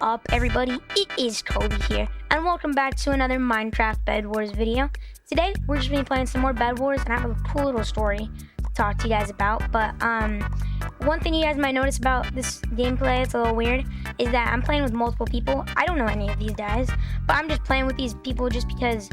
up, everybody? It is Kobe here, and welcome back to another Minecraft Bedwars video. Today, we're just going to be playing some more Bedwars, and I have a cool little story to talk to you guys about. But one thing you guys might notice about this gameplay, it's a little weird, is that I'm playing with multiple people. I don't know any of these guys, but I'm just playing with these people just because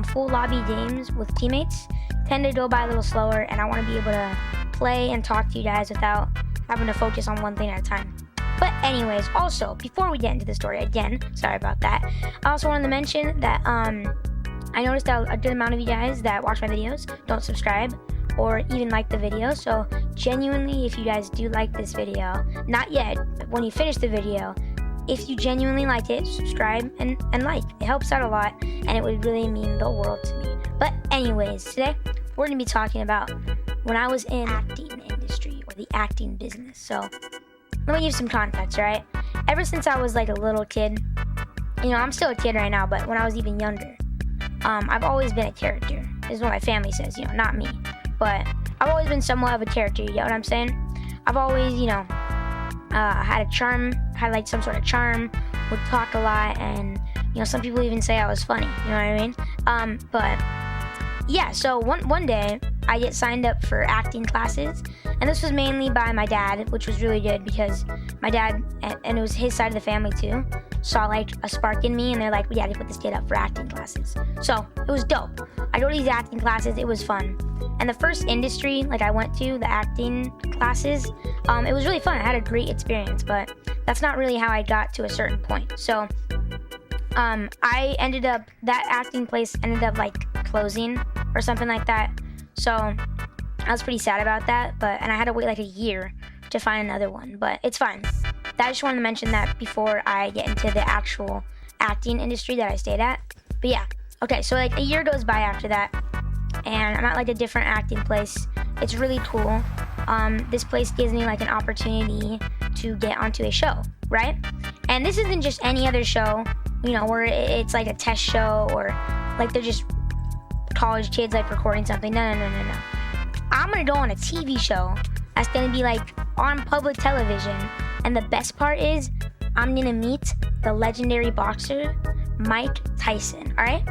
full lobby games with teammates tend to go by a little slower, and I want to be able to play and talk to you guys without having to focus on one thing at a time. But anyways, also, before we get into the story, again, sorry about that, I also wanted to mention that I noticed that a good amount of you guys that watch my videos don't subscribe or even like the video. So genuinely, if you guys do like this video, not yet, but when you finish the video, if you genuinely like it, subscribe and like. It helps out a lot, and it would really mean the world to me. But anyways, today, we're going to be talking about when I was in acting industry or the acting business. So let me give some context, right? Ever since I was like a little kid, you know, I'm still a kid right now, but when I was even younger, I've always been a character. This is what my family says, you know, not me. But I've always been somewhat of a character, you get what I'm saying? I've always, you know, had a charm, had like some sort of charm, would talk a lot, and, you know, some people even say I was funny, you know what I mean? But yeah, so one day I get signed up for acting classes, and this was mainly by my dad, which was really good because my dad, and it was his side of the family too, saw like a spark in me, and they're like, we gotta put this kid up for acting classes. So it was dope. I go to these acting classes, it was fun. And the first industry like I went to, the acting classes, it was really fun. I had a great experience, but that's not really how I got to a certain point. So I ended up, that acting place ended up like closing or something like that. So I was pretty sad about that, and I had to wait like a year to find another one, but it's fine. I just wanted to mention that before I get into the actual acting industry that I stayed at. But yeah, okay, so like a year goes by after that, and I'm at like a different acting place. It's really cool. This place gives me like an opportunity to get onto a show, right? And this isn't just any other show, you know, where it's like a test show or like they're just college kids like recording something. No. I'm gonna go on a TV show that's gonna be like on public television, and the best part is I'm gonna meet the legendary boxer Mike Tyson. All right,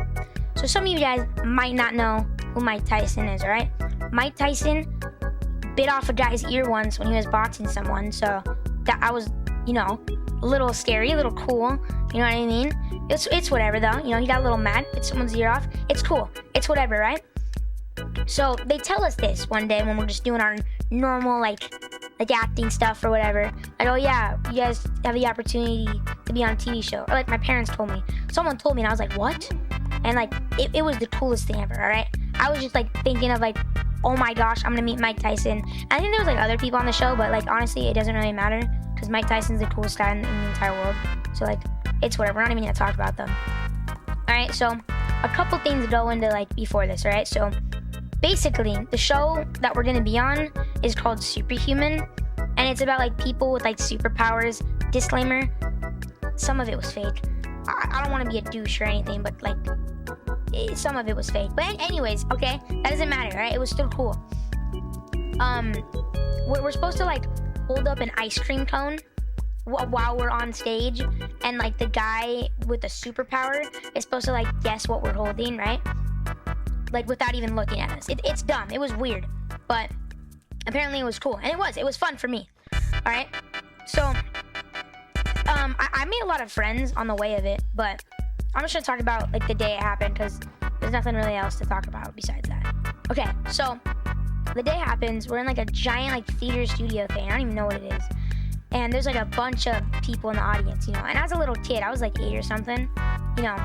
so some of you guys might not know who Mike Tyson is. All right, Mike Tyson bit off a guy's ear once when he was boxing someone, so that I was, you know, a little scary, a little cool, you know what I mean? It's whatever though, you know, he got a little mad, bit someone's ear off. It's cool, it's whatever, right? So they tell us this one day when we're just doing our normal like acting stuff or whatever. Like, oh yeah, you guys have the opportunity to be on a TV show. Or like my parents told me. Someone told me, and I was like, what? And like it was the coolest thing ever, alright? I was just like thinking of like, oh my gosh, I'm gonna meet Mike Tyson. And I think there was like other people on the show, but like honestly, it doesn't really matter because Mike Tyson's the coolest guy in the entire world. So like, it's whatever. We're not even gonna talk about them. Alright, so a couple things go into like before this, right? So basically, the show that we're gonna be on is called Superhuman, and it's about like people with like superpowers. Disclaimer, some of it was fake. I don't want to be a douche or anything, but like some of it was fake. But anyways, okay, that doesn't matter, right? It was still cool. We're supposed to like hold up an ice cream cone while we're on stage, and like the guy with the superpower is supposed to like guess what we're holding, right? Like without even looking at us. It's dumb. It was weird, but apparently it was cool, and it was fun for me. All right, so I made a lot of friends on the way of it, but I'm just gonna talk about like the day it happened because there's nothing really else to talk about besides that. Okay, so the day happens. We're in like a giant like theater studio thing. I don't even know what it is, and there's like a bunch of people in the audience, you know. And as a little kid, I was like 8 or something, you know.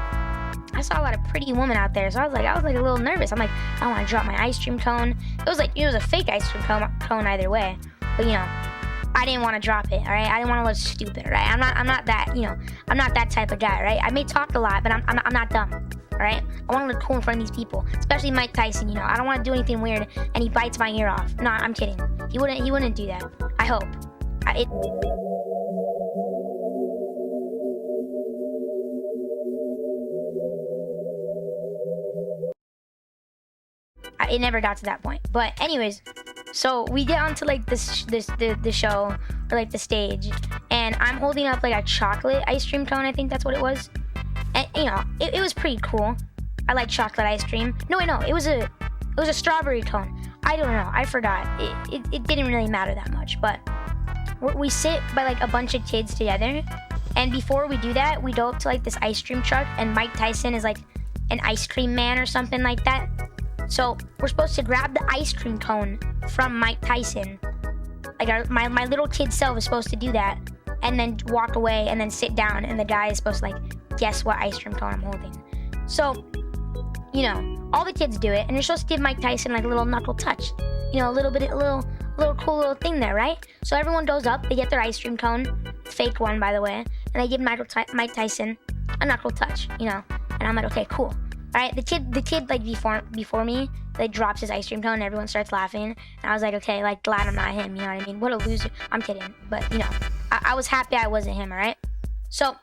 I saw a lot of pretty women out there, so I was like a little nervous. I'm like, I don't want to drop my ice cream cone. It was a fake ice cream cone either way, but you know, I didn't want to drop it. All right, I didn't want to look stupid. All right, I'm not that, you know, I'm not that type of guy. Right, I may talk a lot, but I'm not dumb. All right, I want to look cool in front of these people, especially Mike Tyson. You know, I don't want to do anything weird, and he bites my ear off. No, I'm kidding. He wouldn't do that. I hope. It never got to that point. But anyways, so we get onto like the show or like the stage, and I'm holding up like a chocolate ice cream cone. I think that's what it was. And you know, it was pretty cool. I like chocolate ice cream. No, wait, no, it was a strawberry cone. I don't know. I forgot. It didn't really matter that much. But we sit by like a bunch of kids together, and before we do that, we go up to like this ice cream truck, and Mike Tyson is like an ice cream man or something like that. So we're supposed to grab the ice cream cone from Mike Tyson. Like my little kid self is supposed to do that, and then walk away and then sit down, and the guy is supposed to like guess what ice cream cone I'm holding. So, you know, all the kids do it, and you're supposed to give Mike Tyson like a little knuckle touch. You know, a little cool little thing there, right? So everyone goes up, they get their ice cream cone, fake one by the way, and they give Mike Tyson a knuckle touch, you know. And I'm like, okay, cool. All right, the kid like before me, like drops his ice cream cone and everyone starts laughing. And I was like, okay, like glad I'm not him, you know what I mean? What a loser. I'm kidding, but you know, I was happy I wasn't him, all right? So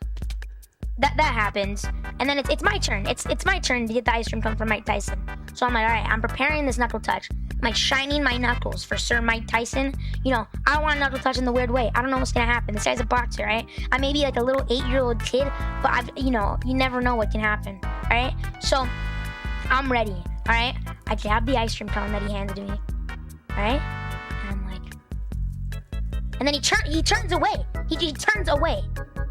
that happens, and then it's my turn. It's my turn to get the ice cream cone from Mike Tyson. So I'm like, all right, I'm preparing this knuckle touch. I'm like shining my knuckles for Sir Mike Tyson. You know, I don't want a knuckle touch in the weird way. I don't know what's gonna happen. This guy's a boxer, right? I may be like a little 8-year-old kid, but you know, you never know what can happen, all right? So I'm ready, all right? I grab the ice cream cone that he hands to me, all right? And I'm like, and then he turns away. He turns away.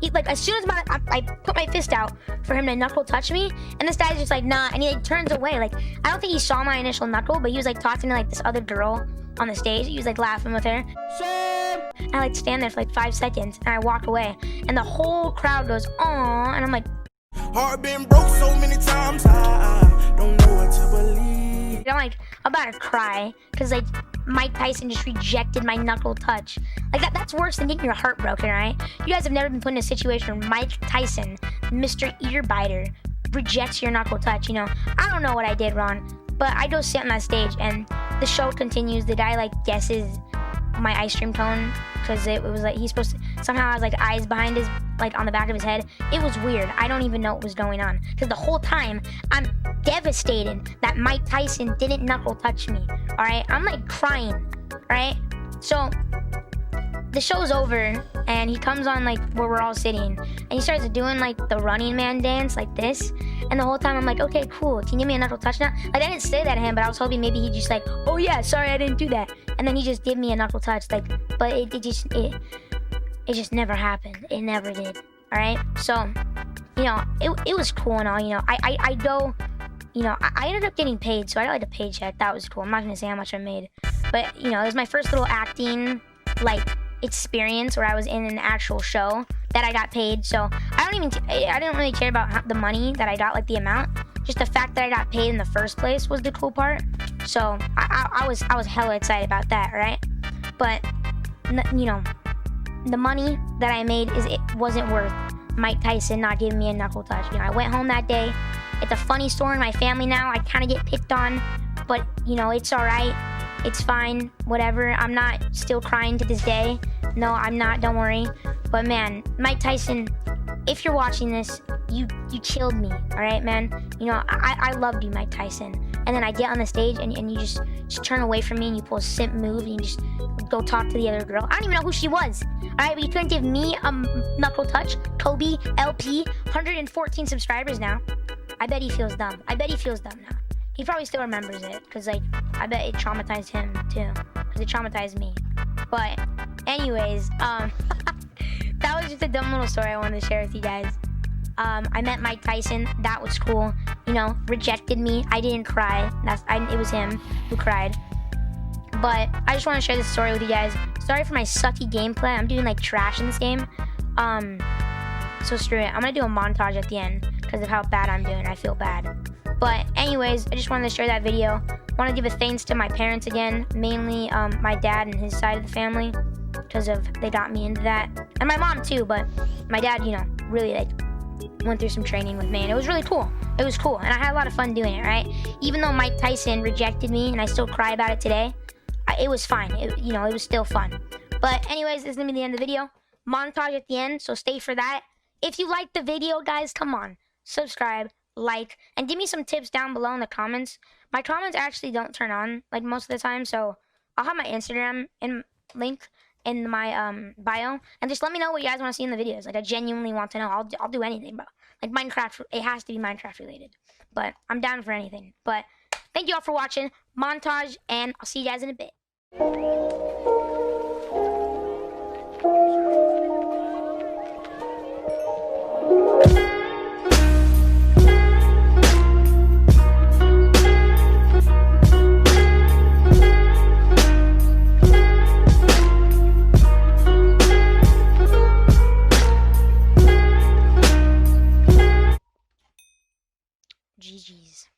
He, like, as soon as I put my fist out for him to knuckle touch me, and this guy's just like, nah, and he like turns away. Like, I don't think he saw my initial knuckle, but he was like talking to like this other girl on the stage. He was like laughing with her. And I like stand there for like 5 seconds, and I walk away, and the whole crowd goes, aww, and I'm like, heart been broke so many times, I don't know what to believe. I'm like, I'm about to cry, because like Mike Tyson just rejected my knuckle touch. Like that's worse than getting your heart broken, right? You guys have never been put in a situation where Mike Tyson, Mr. Earbiter, rejects your knuckle touch, you know? I don't know what I did wrong, but I go sit on that stage, and the show continues. The guy like guesses my ice cream cone, because it was like he's supposed to somehow has like eyes behind his, like on the back of his head. It was weird. I don't even know what was going on, because the whole time I'm devastated that Mike Tyson didn't knuckle touch me. All right, I'm like crying. All right, so the show's over, and he comes on like where we're all sitting, and he starts doing like the Running Man dance like this, and the whole time I'm like, okay, cool, can you give me a knuckle touch now? Like I didn't say that to him, but I was hoping maybe he'd just like, oh yeah, sorry, I didn't do that, and then he just give me a knuckle touch, like, but it just never happened. It never did. All right, so you know, it was cool and all, you know. I go, you know, I ended up getting paid, so I got like a paycheck. That was cool. I'm not gonna say how much I made, but you know, it was my first little acting like experience where I was in an actual show that I got paid. So I didn't really care about the money that I got, like the amount. Just the fact that I got paid in the first place was the cool part. So I was hella excited about that, right? But you know, the money that I made it wasn't worth Mike Tyson not giving me a knuckle touch. You know, I went home that day. It's a funny story in my family now. I kind of get picked on, but you know, it's all right. It's fine, whatever. I'm not still crying to this day. No, I'm not, don't worry. But man, Mike Tyson, if you're watching this, you killed me, all right, man? You know, I loved you, Mike Tyson. And then I get on the stage, and you just turn away from me, and you pull a simp move, and you just go talk to the other girl. I don't even know who she was, all right? But you couldn't give me a knuckle touch. Kobe, LP, 114 subscribers now. I bet he feels dumb. I bet he feels dumb now. He probably still remembers it, because, like, I bet it traumatized him, too. Because it traumatized me. But, anyways, that was just a dumb little story I wanted to share with you guys. I met Mike Tyson. That was cool. You know, rejected me. I didn't cry. It was him who cried. But I just want to share this story with you guys. Sorry for my sucky gameplay. I'm doing, like, trash in this game. So screw it. I'm going to do a montage at the end because of how bad I'm doing. I feel bad. But anyways, I just wanted to share that video. I want to give a thanks to my parents again, mainly my dad and his side of the family, because they got me into that, and my mom too. But my dad, you know, really like went through some training with me, and it was really cool. It was cool, and I had a lot of fun doing it. Right, even though Mike Tyson rejected me, and I still cry about it today, it was fine. You know, it was still fun. But anyways, this is gonna be the end of the video. Montage at the end, so stay for that. If you liked the video, guys, come on, subscribe, like, and give me some tips down below in the comments. My comments actually don't turn on like most of the time, so I'll have my Instagram link in my bio, and just let me know what you guys want to see in the videos. Like I genuinely want to know. I'll do anything, bro. Like Minecraft, it has to be Minecraft related. But I'm down for anything. But thank you all for watching. Montage, and I'll see you guys in a bit. GG's.